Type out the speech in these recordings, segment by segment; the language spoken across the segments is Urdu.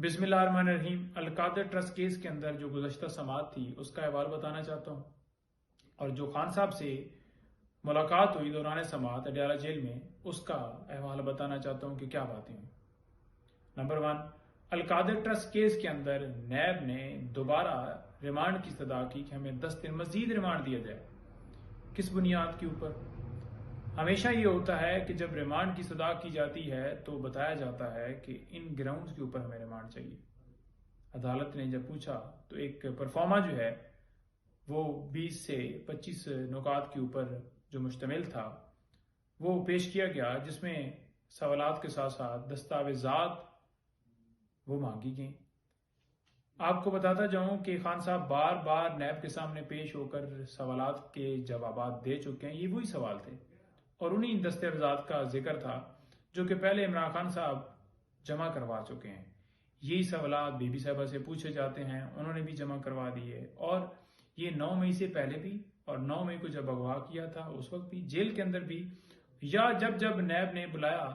بسم اللہ الرحمن الرحیم۔ القادر ٹرسٹ کیس کے اندر جو گزشتہ سماعت تھی اس کا احوال بتانا چاہتا ہوں، اور جو خان صاحب سے ملاقات ہوئی دوران سماعت اڈیالہ جیل میں اس کا احوال بتانا چاہتا ہوں کہ کیا باتیں ہوئی۔ نمبر 1، القادر ٹرسٹ کیس کے اندر نیب نے دوبارہ ریمانڈ کی استدعا کی کہ ہمیں 10 دن مزید ریمانڈ دیا جائے۔ کس بنیاد کے اوپر؟ ہمیشہ یہ ہوتا ہے کہ جب ریمانڈ کی استدعا کی جاتی ہے تو بتایا جاتا ہے کہ ان گراؤنڈز کے اوپر ہمیں ریمانڈ چاہیے۔ عدالت نے جب پوچھا تو ایک پرفارما جو ہے وہ 20 سے 25 نکات کے اوپر جو مشتمل تھا وہ پیش کیا گیا، جس میں سوالات کے ساتھ ساتھ دستاویزات وہ مانگی گئیں۔ آپ کو بتاتا جاؤں کہ خان صاحب بار بار نیب کے سامنے پیش ہو کر سوالات کے جوابات دے چکے ہیں۔ یہ وہی سوال تھے اور انہی دستاویزات کا ذکر تھا جو کہ پہلے عمران خان صاحب جمع کروا چکے ہیں۔ یہی سوالات بی بی صاحبہ سے پوچھے جاتے ہیں، انہوں نے بھی جمع کروا دیے، اور یہ 9 مئی سے پہلے بھی اور 9 مئی کو جب اغوا کیا تھا اس وقت بھی، جیل کے اندر بھی، یا جب نیب نے بلایا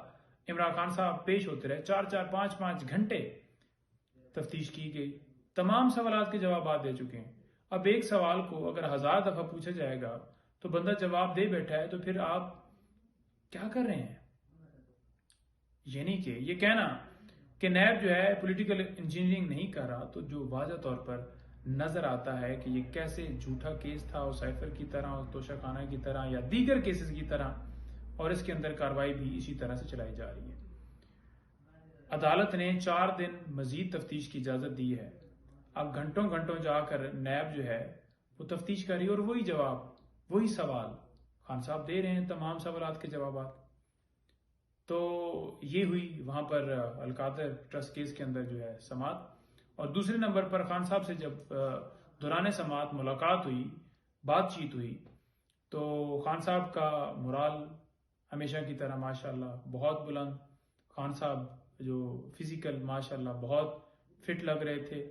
عمران خان صاحب پیش ہوتے رہے، 4 5 گھنٹے تفتیش کی گئی، تمام سوالات کے جوابات دے چکے ہیں۔ اب ایک سوال کو اگر 1000 دفعہ پوچھا جائے گا تو بندہ جواب دے بیٹھا ہے، تو پھر آپ کیا کر رہے ہیں؟ یعنی کہ یہ کہنا کہ نیب جو ہے پولیٹیکل انجینئرنگ نہیں کر رہا، تو جو واضح طور پر نظر آتا ہے کہ یہ کیسے جھوٹا کیس تھا، اور سائفر کی طرح اور توشہ خانہ کی طرح یا دیگر کیسز کی طرح، اور اس کے اندر کارروائی بھی اسی طرح سے چلائی جا رہی ہے۔ عدالت نے 4 دن مزید تفتیش کی اجازت دی ہے۔ اب گھنٹوں جا کر نیب جو ہے وہ تفتیش کر رہی ہے، اور وہی جواب، وہی سوال خان صاحب دے رہے ہیں، تمام سوالات کے جوابات۔ تو یہ ہوئی وہاں پر القادر ٹرسٹ کیس کے اندر جو ہے سماعت، اور دوسرے نمبر پر خان صاحب سے جب دوران سماعت ملاقات ہوئی، بات چیت ہوئی، تو خان صاحب کا مورال ہمیشہ کی طرح ماشاءاللہ بہت بلند، خان صاحب جو فزیکل ماشاءاللہ بہت فٹ لگ رہے تھے۔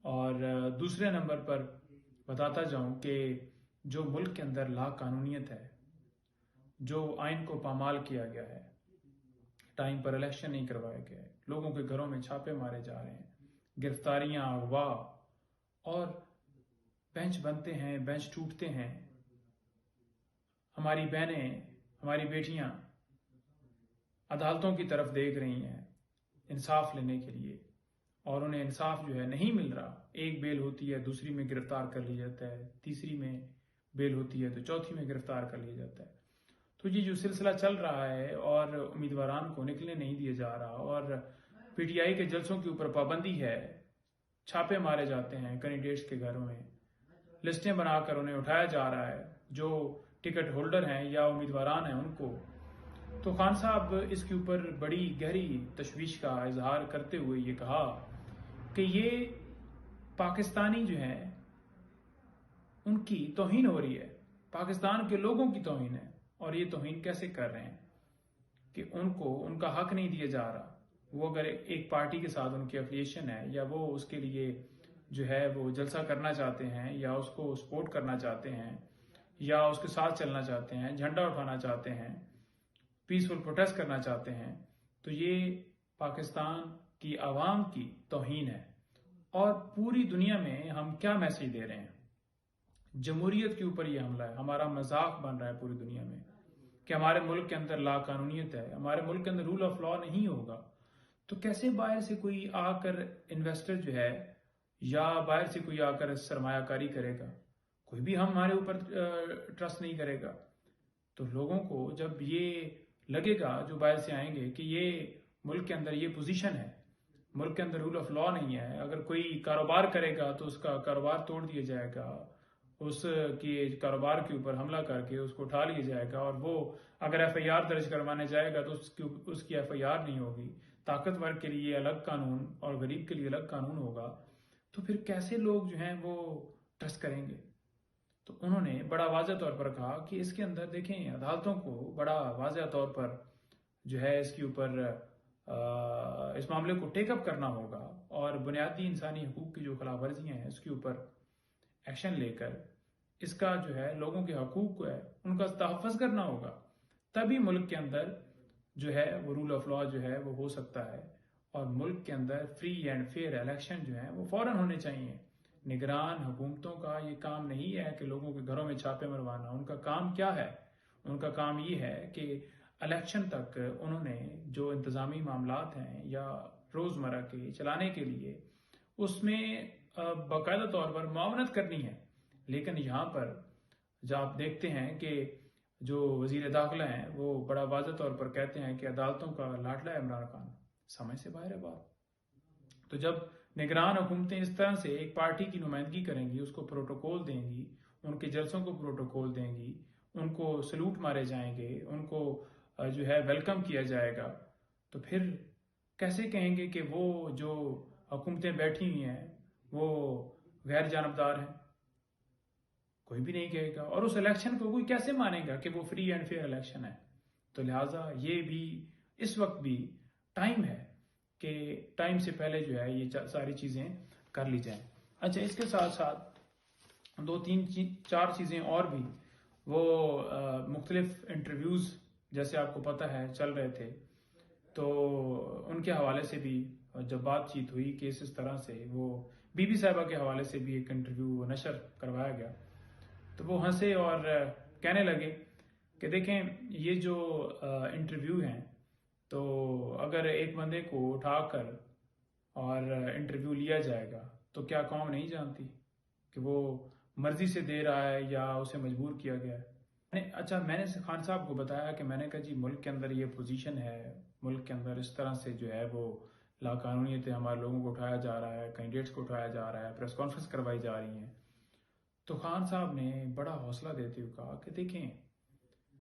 اور دوسرے نمبر پر بتاتا جاؤں کہ جو ملک کے اندر لا قانونیت ہے، جو آئین کو پامال کیا گیا ہے، ٹائم پر الیکشن نہیں کروایا گیا ہے، لوگوں کے گھروں میں چھاپے مارے جا رہے ہیں، گرفتاریاں، اغوا، اور بینچ بنتے ہیں، بینچ ٹوٹتے ہیں، ہماری بہنیں، ہماری بیٹیاں عدالتوں کی طرف دیکھ رہی ہیں انصاف لینے کے لیے، اور انہیں انصاف جو ہے نہیں مل رہا۔ ایک بیل ہوتی ہے، دوسری میں گرفتار کر لیا جاتا ہے، تیسری میں بیل ہوتی ہے تو چوتھی میں گرفتار کر لیا جاتا ہے۔ تو یہ جو سلسلہ چل رہا ہے اور امیدواران کو نکلنے نہیں دیا جا رہا، اور پی ٹی آئی کے جلسوں کے اوپر پابندی ہے، چھاپے مارے جاتے ہیں کینڈیڈیٹس کے گھروں میں، لسٹیں بنا کر انہیں اٹھایا جا رہا ہے، جو ٹکٹ ہولڈر ہیں یا امیدواران ہیں ان کو۔ تو خان صاحب اس کے اوپر بڑی گہری تشویش کا اظہار کرتے ہوئے یہ کہا کہ یہ پاکستانی جو ہیں ان کی توہین ہو رہی ہے، پاکستان کے لوگوں کی توہین ہے، اور یہ توہین کیسے کر رہے ہیں کہ ان کو ان کا حق نہیں دیا جا رہا۔ وہ اگر ایک پارٹی کے ساتھ ان کی افیلیشن ہے، یا وہ اس کے لیے جو ہے وہ جلسہ کرنا چاہتے ہیں، یا اس کو سپورٹ کرنا چاہتے ہیں، یا اس کے ساتھ چلنا چاہتے ہیں، جھنڈا اٹھانا چاہتے ہیں، پیسفل پروٹیسٹ کرنا چاہتے ہیں، تو یہ پاکستان کی عوام کی توہین ہے۔ اور پوری دنیا میں ہم کیا میسج دے رہے ہیں؟ جمہوریت کے اوپر یہ حملہ ہے، ہمارا مذاق بن رہا ہے پوری دنیا میں کہ ہمارے ملک کے اندر لا قانونیت ہے، ہمارے ملک کے اندر رول آف لا نہیں ہوگا۔ تو کیسے باہر سے کوئی آ کر انویسٹر جو ہے، یا باہر سے کوئی آ کر سرمایہ کاری کرے گا؟ کوئی بھی ہمارے اوپر ٹرسٹ نہیں کرے گا۔ تو لوگوں کو جب یہ لگے گا جو باہر سے آئیں گے کہ یہ ملک کے اندر یہ پوزیشن ہے، ملک کے اندر رول آف لا نہیں ہے، اگر کوئی کاروبار کرے گا تو اس کا کاروبار توڑ دیا جائے گا، اس کی کاروبار کے اوپر حملہ کر کے اس کو اٹھا لیا جائے گا، اور وہ اگر ایف آئی آر درج کروانے جائے گا تو اس کی ایف آئی آر نہیں ہوگی، طاقتور کے لیے الگ قانون اور غریب کے لیے الگ قانون ہوگا، تو پھر کیسے لوگ جو ہیں وہ ٹرسٹ کریں گے؟ تو انہوں نے بڑا واضح طور پر کہا کہ اس کے اندر دیکھیں، عدالتوں کو بڑا واضح طور پر جو ہے اس کے اوپر اس معاملے کو ٹیک اپ کرنا ہوگا، اور بنیادی انسانی حقوق کی جو خلاف ورزیاں ہیں اس کے اوپر ایکشن لے کر اس کا جو ہے لوگوں کے حقوق کو ہے ان کا تحفظ کرنا ہوگا۔ تبھی ملک کے اندر جو ہے وہ رول آف لا جو ہے وہ ہو سکتا ہے، اور ملک کے اندر فری اینڈ فیئر الیکشن جو ہیں وہ فوراً ہونے چاہیے۔ نگران حکومتوں کا یہ کام نہیں ہے کہ لوگوں کے گھروں میں چھاپے مروانا۔ ان کا کام کیا ہے؟ ان کا کام یہ ہے کہ الیکشن تک انہوں نے جو انتظامی معاملات ہیں یا روزمرہ کے چلانے کے لیے اس میں باقاعدہ طور پر معاونت کرنی ہے۔ لیکن یہاں پر جب آپ دیکھتے ہیں کہ جو وزیر داخلہ ہیں وہ بڑا واضح طور پر کہتے ہیں کہ عدالتوں کا لاڈلا ہے عمران خان، سمجھ سے باہر ہے بات۔ تو جب نگران حکومتیں اس طرح سے ایک پارٹی کی نمائندگی کریں گی، اس کو پروٹوکول دیں گی، ان کے جلسوں کو پروٹوکول دیں گی، ان کو سلوٹ مارے جائیں گے، ان کو جو ہے ویلکم کیا جائے گا، تو پھر کیسے کہیں گے کہ وہ جو حکومتیں بیٹھی ہوئی ہیں وہ غیر جانبدار ہیں؟ کوئی بھی نہیں کہے گا، اور اس الیکشن کو کوئی کیسے مانے گا کہ وہ فری اینڈ فیئر الیکشن ہے؟ تو لہٰذا یہ بھی اس وقت بھی ٹائم ہے کہ ٹائم سے پہلے جو ہے یہ ساری چیزیں کر لی جائیں۔ اچھا، اس کے ساتھ ساتھ 2-3-4 چیزیں اور بھی، وہ مختلف انٹرویوز جیسے آپ کو پتہ ہے چل رہے تھے، تو ان کے حوالے سے بھی جب بات چیت ہوئی کہ اس طرح سے وہ بی بی صاحبہ کے حوالے سے بھی ایک انٹرویو نشر کروایا گیا، تو وہ ہنسے اور کہنے لگے کہ دیکھیں یہ جو انٹرویو ہیں، تو اگر ایک بندے کو اٹھا کر اور انٹرویو لیا جائے گا تو کیا قوم نہیں جانتی کہ وہ مرضی سے دے رہا ہے یا اسے مجبور کیا گیا ہے؟ اچھا، میں نے خان صاحب کو بتایا کہ میں نے کہا جی ملک کے اندر یہ پوزیشن ہے، ملک کے اندر اس طرح سے جو ہے وہ لا قانونیت ہے، ہمارے لوگوں کو اٹھایا جا رہا ہے، کینڈیڈیٹس کو اٹھایا جا رہا ہے، پریس کانفرنس کروائی جا رہی ہیں۔ تو خان صاحب نے بڑا حوصلہ دیتے ہوئے کہا کہ دیکھیں